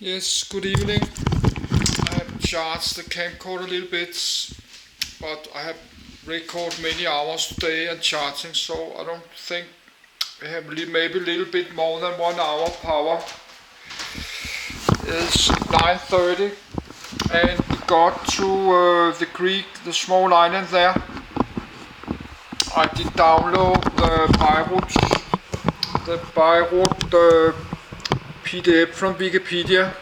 Yes, good evening. I have charged the camcorder a little bit, but I have recorded many hours today and charging, so I don't think we have maybe a little bit more than 1 hour power. It's 9:30 and we got to the Greek, the small island there. I did download the Beirut PDF from Wikipedia.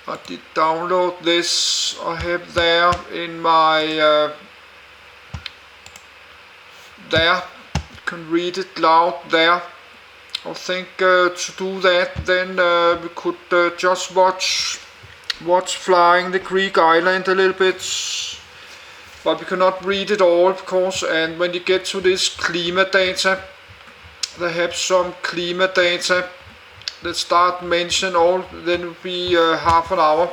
I did download this. I have there in my there. You can read it loud there. I think to do that, then we could just watch flying the Greek island a little bit, but we cannot read it all, of course. And when you get to this climate data, they have some climate data that start mention all, then it will be half an hour.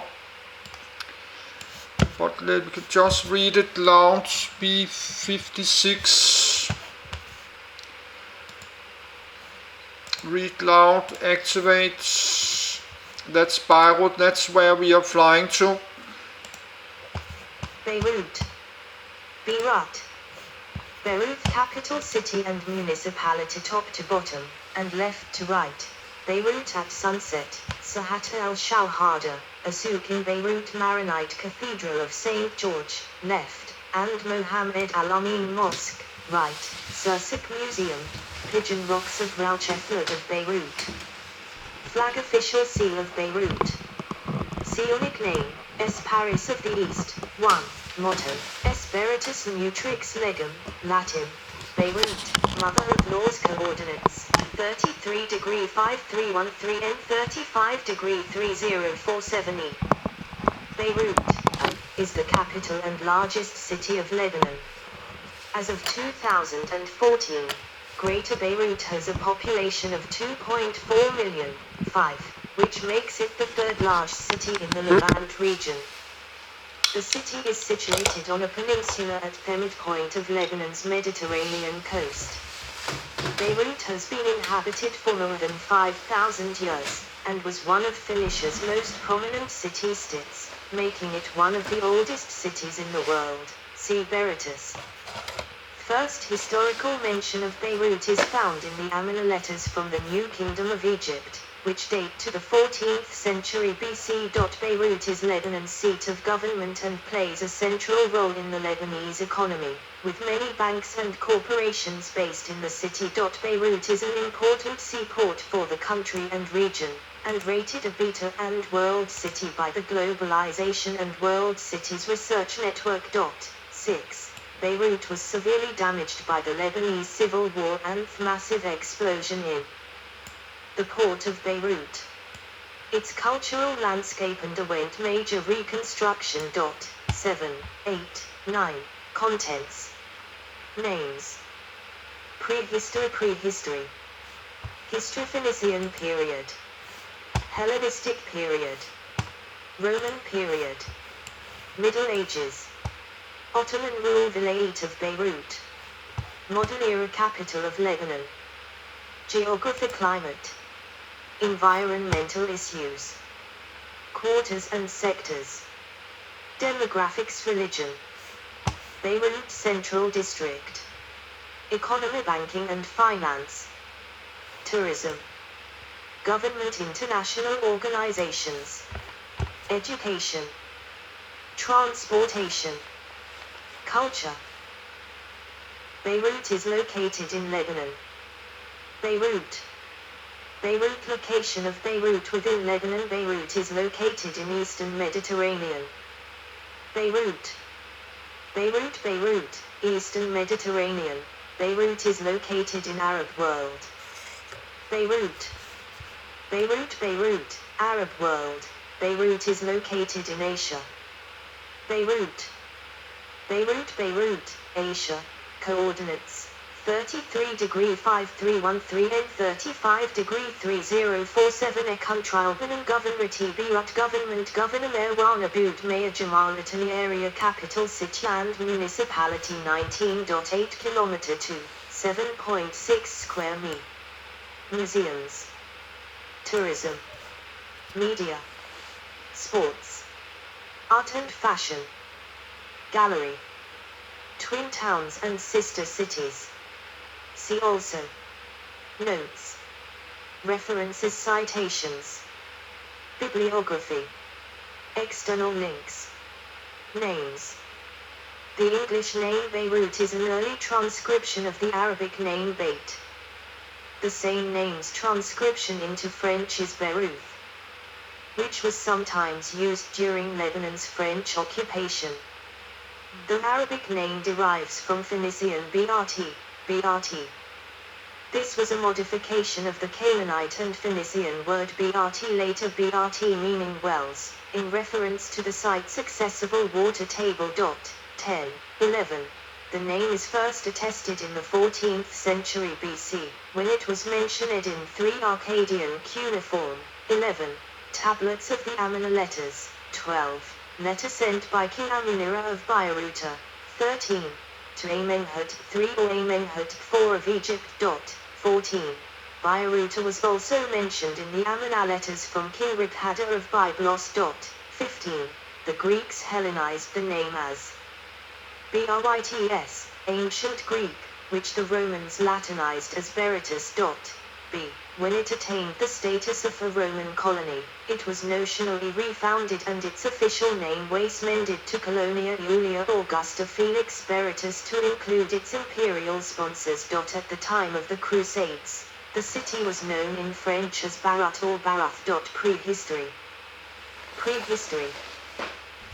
But we can just read it loud. B56. Read loud, activate. That's Beirut, that's where we are flying to. Beirut. Beirut. Beirut, capital city and municipality, top to bottom, and left to right. Beirut at sunset, Sahat al-Shawhada, a souk in Beirut, Maronite Cathedral of St. George, left, and Mohammed Al-Amin Mosque, right, Sursik Museum, Pigeon Rocks of Ralcheflad of Beirut. Flag official seal of Beirut. Sionic name, Es Paris of the East, 1. Motto, Espiritus Nutrix Legum, Latin. Beirut, Mother of Laws. Coordinates, 33°5313 and 35°3047 E. Beirut is the capital and largest city of Lebanon. As of 2014, Greater Beirut has a population of 2.4 million, 5, which makes it the third largest city in the Levant region. The city is situated on a peninsula at the midpoint of Lebanon's Mediterranean coast. Beirut has been inhabited for more than 5,000 years, and was one of Phoenicia's most prominent city-states, making it one of the oldest cities in the world. See Beirut. First historical mention of Beirut is found in the Amarna letters from the New Kingdom of Egypt, which date to the 14th century BC. Beirut is Lebanon's seat of government and plays a central role in the Lebanese economy, with many banks and corporations based in the city. Beirut is an important seaport for the country and region, and rated a Beta and World City by the Globalization and World Cities Research Network. 6. Beirut was severely damaged by the Lebanese Civil War and massive explosion in the port of Beirut. Its cultural landscape underwent major reconstruction. 7, 8, 9. Contents. Names. Prehistory. History. Phoenician period. Hellenistic period. Roman period. Middle Ages. Ottoman rule. Vilayet of Beirut. Modern era capital of Lebanon. Geography. Climate. Environmental issues. Quarters and sectors. Demographics. Religion. Beirut Central District. Economy. Banking and finance. Tourism. Government. International organizations. Education. Transportation. Culture. Beirut is located in Lebanon. Beirut. Location of Beirut within Lebanon. Beirut is located in Eastern Mediterranean. Beirut. Eastern Mediterranean. Beirut is located in Arab world. Beirut. Arab world. Beirut is located in Asia. Beirut, Asia. Coordinates, 33°5313 and 35°3047 E. Country Lebanon. Government Beirut. Government Erwan Aboud Mayor Jamalatani. Area capital city and municipality. 19.8 km to 7.6 square mi. museums, tourism, media, sports, art and fashion, gallery, twin towns and sister cities. See also notes, references, citations, bibliography, external links, names. The English name Beirut is an early transcription of the Arabic name Beit. The same name's transcription into French is Beirut, which was sometimes used during Lebanon's French occupation. The Arabic name derives from Phoenician BRT. This was a modification of the Canaanite and Phoenician word BRT, later BRT meaning wells, in reference to the site's accessible water table. 10, 11. The name is first attested in the 14th century BC, when it was mentioned in 3 Arcadian cuneiform. 11. Tablets of the Amina letters. 12. Letter sent by King Aminira of Beirut. 13. To Amenhotep 3 or Amenhotep 4 of Egypt. 14. Beirut was also mentioned in the Amina letters from King Riphadah of Byblos. 15. The Greeks Hellenized the name as Bryts, ancient Greek, which the Romans Latinized as Berytus. B. When it attained the status of a Roman colony, it was notionally refounded and its official name was amended to Colonia Julia Augusta Felix Berytus to include its imperial sponsors. At the time of the Crusades, the city was known in French as Barat or Barath. Prehistory. Prehistory.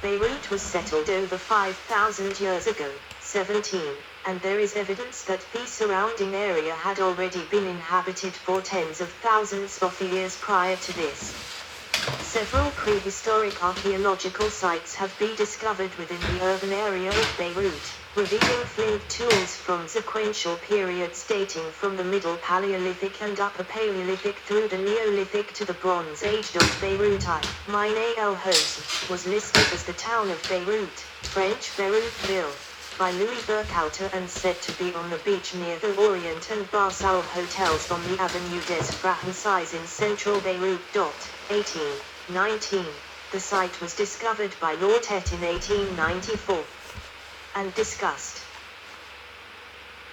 Beirut was settled over 5,000 years ago, 17, and there is evidence that the surrounding area had already been inhabited for tens of thousands of years prior to this. Several prehistoric archaeological sites have been discovered within the urban area of Beirut, revealing flint tools from sequential periods dating from the Middle Paleolithic and Upper Paleolithic through the Neolithic to the Bronze Age. Beirut Mine El Hosn was listed as the town of Beirut, French Beirutville, by Louis Burkhalter and said to be on the beach near the Orient and Barsaou hotels on the Avenue des Franchises in central Beirut. 18. 19. The site was discovered by Lortet in 1894 and discussed.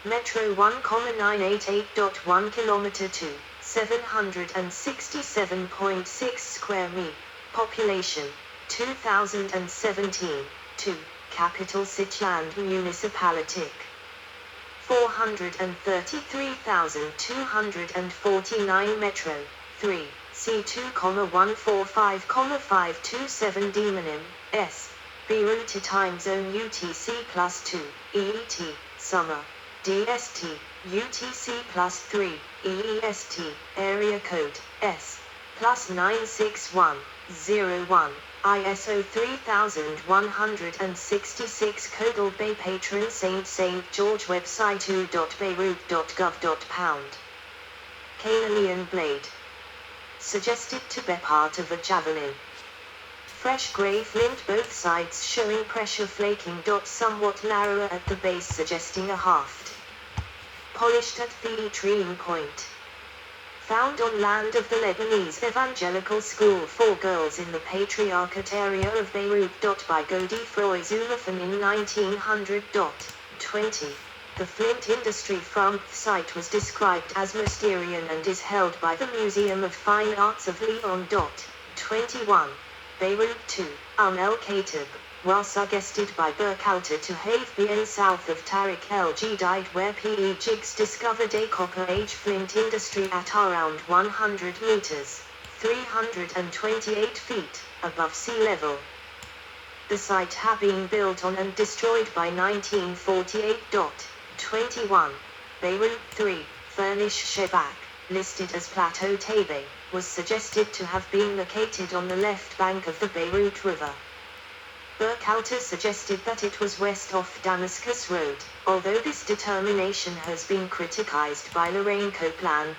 Metro 1,988.1 km to 767.6 square mi. Population 2017. 2. Capital city and municipality 433,249 Metro 3. C2,145,527 Demonym S. Beirut time zone UTC +2, EET, summer, DST, UTC +3, EEST, area code, S, +96101, ISO 3166 Codal Bay Patron St. George website u.beirut.gov.pound. Canalian blade. Suggested to be part of a javelin. Fresh grey flint, both sides showing pressure flaking. Somewhat narrower at the base, suggesting a haft. Polished at the extreme point. Found on land of the Lebanese Evangelical School for Girls in the Patriarchate area of Beirut. By Godefroy Zulafan in 1900. 20. The flint industry from the site was described as Mysterian and is held by the Museum of Fine Arts of Lyon. 21. Beirut 2, El Khatib, was suggested by Burkhalter to have been south of Tariq El Jadid, where PE jigs discovered a Copper Age flint industry at around 100 meters, 328 feet, above sea level. The site had been built on and destroyed by 1948. 21. Beirut 3, Furnish Shebak, listed as Plateau Tabe, was suggested to have been located on the left bank of the Beirut River. Burkhalter suggested that it was west of Damascus Road, although this determination has been criticized by Lorraine Copeland.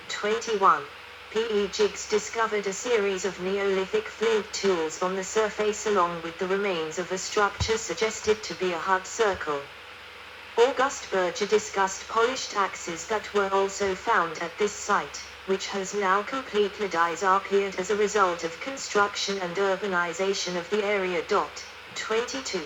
21. PE jigs discovered a series of Neolithic flint tools on the surface along with the remains of a structure suggested to be a hut circle. August Berger discussed polished axes that were also found at this site, which has now completely disappeared as a result of construction and urbanization of the area. 22.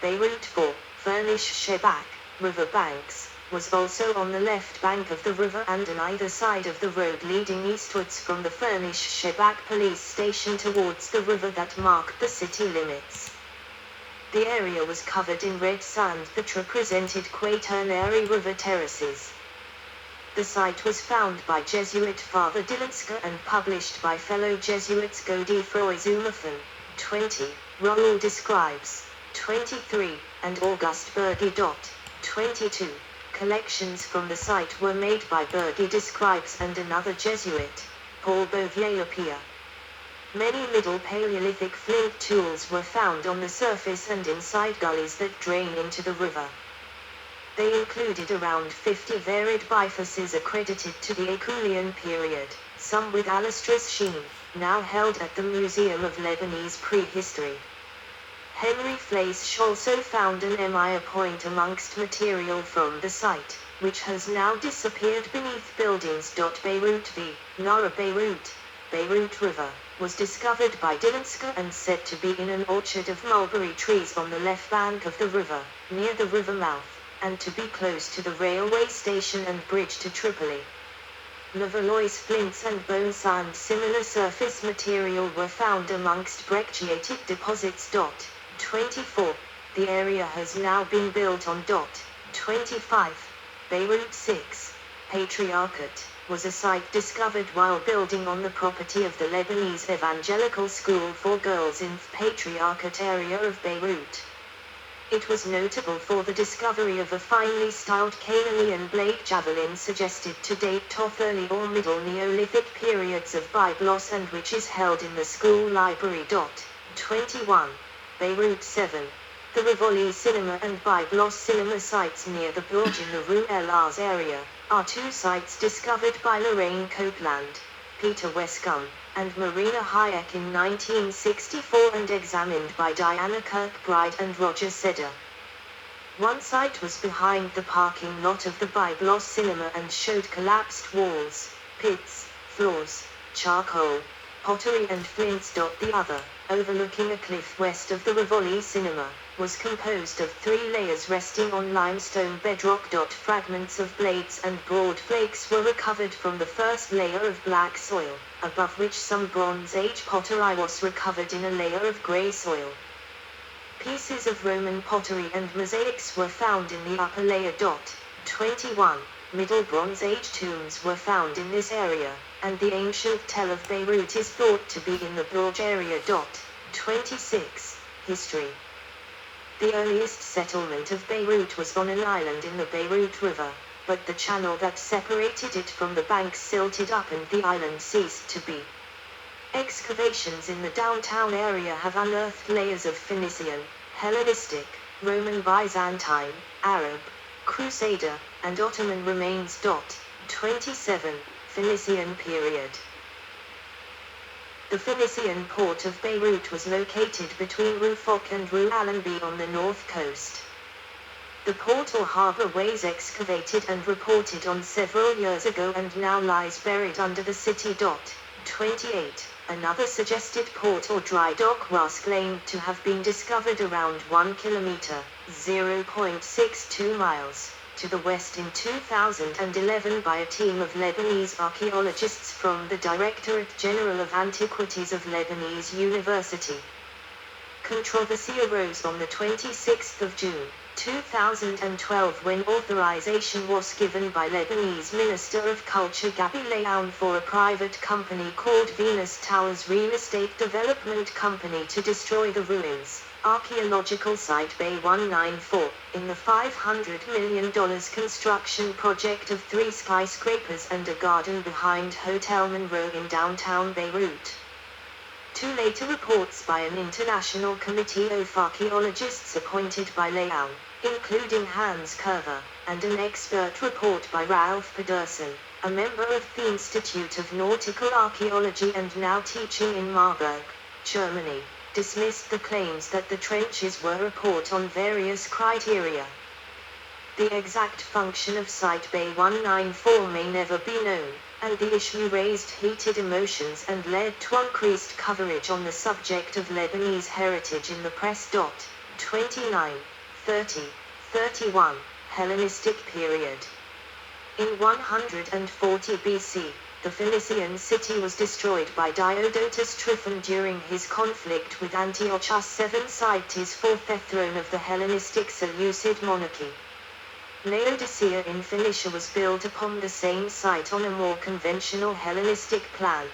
Beirut 4, Furnish Shebak, river banks, was also on the left bank of the river and on either side of the road leading eastwards from the Furnish Shebak police station towards the river that marked the city limits. The area was covered in red sand that represented Quaternary River terraces. The site was found by Jesuit Father Dilinska and published by fellow Jesuits Godefroy Zumafan, 20, Roll describes, 23, and August Berge. 22. Collections from the site were made by Berge describes and another Jesuit, Paul Bouvier. Many Middle Paleolithic flint tools were found on the surface and inside gullies that drain into the river. They included around 50 varied bifaces accredited to the Acheulean period, some with alastrous sheen, now held at the Museum of Lebanese Prehistory. Henry Fleisch also found an MEA point amongst material from the site, which has now disappeared beneath buildings. Beirut v. Nara Beirut, Beirut River, was discovered by Dilinska and said to be in an orchard of mulberry trees on the left bank of the river, near the river mouth, and to be close to the railway station and bridge to Tripoli. Levallois flints and bone sand similar surface material were found amongst brecciated deposits. 24. The area has now been built on. 25. Beirut 6, Patriarchate, was a site discovered while building on the property of the Lebanese Evangelical School for Girls in the Patriarchate area of Beirut. It was notable for the discovery of a finely styled Canaanian blade javelin suggested to date to early or middle Neolithic periods of Byblos and which is held in the school library. 21. Beirut 7. The Rivoli Cinema and Byblos Cinema sites near the Burj in the Rue El Arz area are two sites discovered by Lorraine Copeland, Peter Westcombe, and Marina Hayek in 1964 and examined by Diana Kirkbride and Roger Seder. One site was behind the parking lot of the Byblos Cinema and showed collapsed walls, pits, floors, charcoal, pottery and flints. The other, overlooking a cliff west of the Rivoli Cinema, was composed of 3 layers resting on limestone bedrock. Fragments of blades and broad flakes were recovered from the first layer of black soil, above which some Bronze Age pottery was recovered in a layer of grey soil. Pieces of Roman pottery and mosaics were found in the upper layer. 21. Middle Bronze Age tombs were found in this area, and the ancient Tel of Beirut is thought to be in the Burj area. 26. History. The earliest settlement of Beirut was on an island in the Beirut River, but the channel that separated it from the banks silted up and the island ceased to be. Excavations in the downtown area have unearthed layers of Phoenician, Hellenistic, Roman Byzantine, Arab, Crusader, and Ottoman remains. 27. Phoenician period. The Phoenician port of Beirut was located between Rue Foch and Rue Allenby on the north coast. The port or harbour was excavated and reported on several years ago and now lies buried under the city. 28. Another suggested port or dry dock was claimed to have been discovered around 1 kilometre, 0.62 miles, to the west in 2011 by a team of Lebanese archaeologists from the Directorate General of Antiquities of Lebanese University. Controversy arose on the 26th of June, 2012 when authorization was given by Lebanese Minister of Culture Gabi Layoun for a private company called Venus Towers Real Estate Development Company to destroy the ruins. Archaeological Site Bay 194, in the $500 million construction project of 3 skyscrapers and a garden behind Hotel Monroe in downtown Beirut. 2 later reports by an international committee of archaeologists appointed by Layoun, including Hans Curver, and an expert report by Ralph Pedersen, a member of the Institute of Nautical Archaeology and now teaching in Marburg, Germany, dismissed the claims that the trenches were a port on various criteria. The exact function of Site Bay 194 may never be known, and the issue raised heated emotions and led to increased coverage on the subject of Lebanese heritage in the press. 29, 30, 31, Hellenistic period. In 140 BC, the Phoenician city was destroyed by Diodotus Tryphon during his conflict with Antiochus VII, cites fourth throne of the Hellenistic Seleucid monarchy. Laodicea in Phoenicia was built upon the same site on a more conventional Hellenistic plan.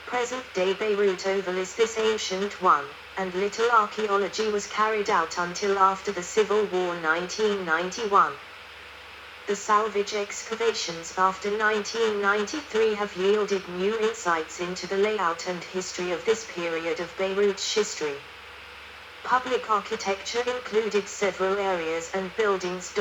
Present-day Beirut overlies this ancient one, and little archaeology was carried out until after the Civil War 1991. The salvage excavations after 1993 have yielded new insights into the layout and history of this period of Beirut's history. Public architecture included several areas and buildings.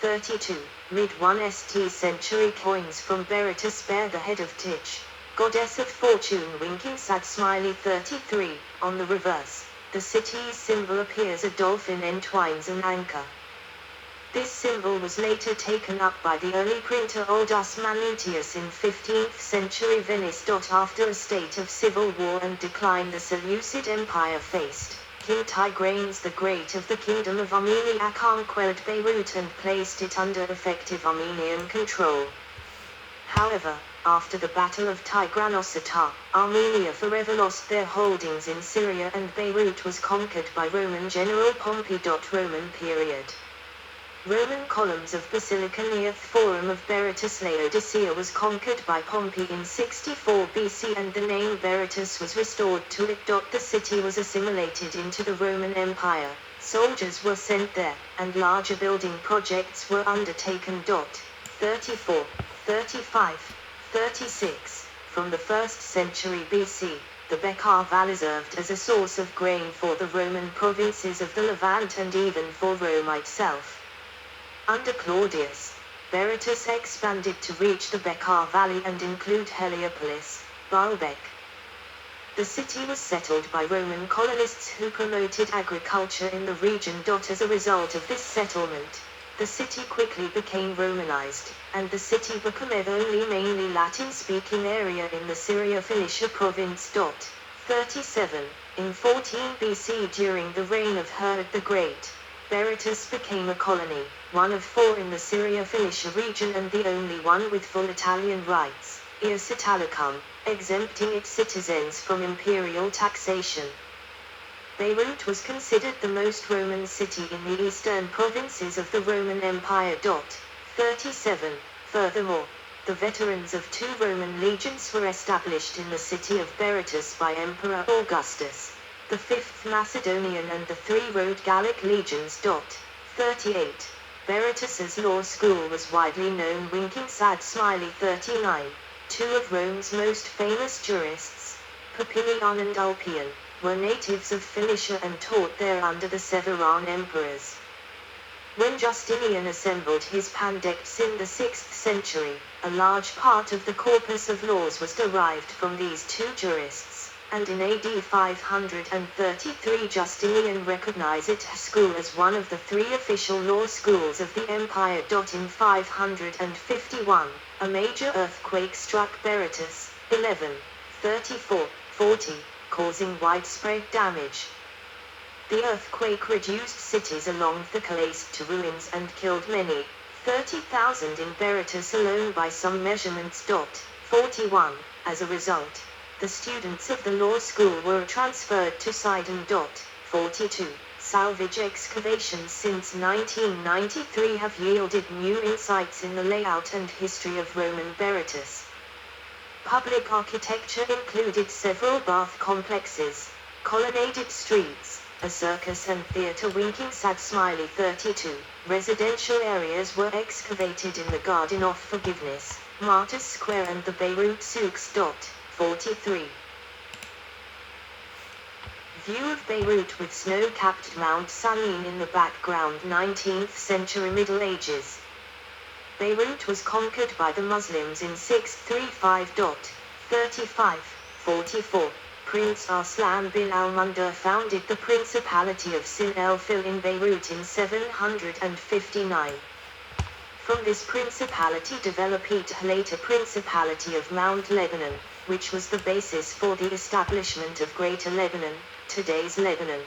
32. Mid-1st century coins from Berytus bear the head of Tich, goddess of fortune, winking sad smiley. 33. On the reverse, the city's symbol appears a dolphin entwines an anchor. This symbol was later taken up by the early printer Aldus Manutius in 15th century Venice. After a state of civil war and decline the Seleucid Empire faced, King Tigranes the Great of the Kingdom of Armenia conquered Beirut and placed it under effective Armenian control. However, after the Battle of Tigranosata, Armenia forever lost their holdings in Syria and Beirut was conquered by Roman General Pompey. Roman period. Roman columns of Basilica near the Forum of Berytus. Laodicea was conquered by Pompey in 64 BC and the name Berytus was restored to it. The city was assimilated into the Roman Empire, soldiers were sent there, and larger building projects were undertaken. 34, 35, 36. From the 1st century BC, the Bekaa Valley served as a source of grain for the Roman provinces of the Levant and even for Rome itself. Under Claudius, Berytus expanded to reach the Bekaa Valley and include Heliopolis, Baalbek. The city was settled by Roman colonists who promoted agriculture in the region. As a result of this settlement, the city quickly became Romanized, and the city became the only mainly Latin-speaking area in the Syria-Phoenicia province. 37. In 14 BC during the reign of Herod the Great, Berytus became a colony, one of 4 in the Syria-Phoenicia region and the only one with full Italian rights, ius Italicum, exempting its citizens from imperial taxation. Beirut was considered the most Roman city in the eastern provinces of the Roman Empire. 37. Furthermore, the veterans of 2 Roman legions were established in the city of Berytus by Emperor Augustus, the 5th Macedonian and the 3 Rhode Gallic legions. 38. Berytus's law school was widely known. Winking sad smiley. 39. 2 of Rome's most famous jurists, Papinian and Ulpian, were natives of Phoenicia and taught there under the Severan emperors. When Justinian assembled his pandects in the 6th century, a large part of the corpus of laws was derived from these 2 jurists, and in AD 533 Justinian recognized it school as one of the 3 official law schools of the empire. In 551, a major earthquake struck Berytus, 11, 34, 40, causing widespread damage. The earthquake reduced cities along the coast to ruins and killed many, 30,000 in Berytus alone by some measurements. 41. As a result, the students of the law school were transferred to Sidon. 42. Salvage excavations since 1993 have yielded new insights in the layout and history of Roman Berytus. Public architecture included several bath complexes, colonnaded streets, a circus and theatre. Winking sad smiley. 32. Residential areas were excavated in the Garden of Forgiveness, Martyrs Square and the Beirut Souks. 43. View of Beirut with snow-capped Mount Samin in the background. 19th century Middle Ages. Beirut was conquered by the Muslims in 635. 35, 44. Prince Arslan bin al-Mundar founded the Principality of Sin el-Fil in Beirut in 759. From this principality developed later Principality of Mount Lebanon, which was the basis for the establishment of Greater Lebanon, today's Lebanon.